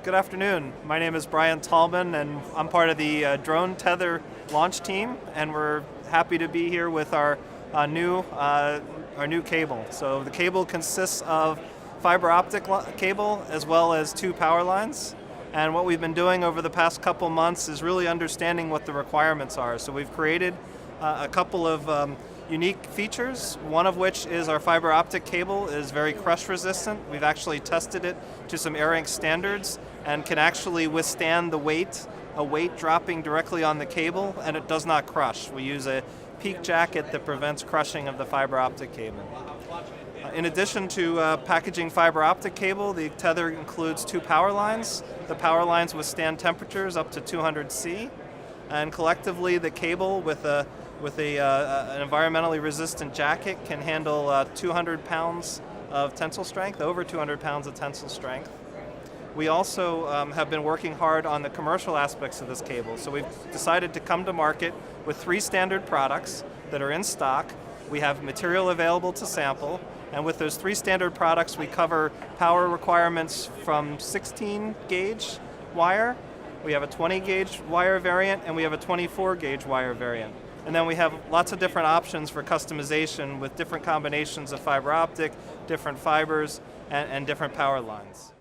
Good afternoon. My name is Brian Tallman, and I'm part of the drone tether launch team, and we're happy to be here with our new cable. So the cable consists of fiber optic cable as well as two power lines. And what we've been doing over the past couple months is really understanding what the requirements are. So we've created a couple of unique features, one of which is our fiber optic cable is very crush resistant. We've actually tested it to some AirInc standards and can actually withstand a weight dropping directly on the cable, and it does not crush. We use a peak jacket that prevents crushing of the fiber optic cable. In addition to packaging fiber optic cable, the tether includes two power lines. The power lines withstand temperatures up to 200 C, and collectively the cable with an environmentally resistant jacket can handle 200 pounds of tensile strength, over 200 pounds of tensile strength. We also have been working hard on the commercial aspects of this cable. So we've decided to come to market with 3 standard products that are in stock. We have material available to sample, and with those 3 standard products we cover power requirements from 16 gauge wire, we have a 20 gauge wire variant, and we have a 24 gauge wire variant. And then we have lots of different options for customization with different combinations of fiber optic, different fibers, and different power lines.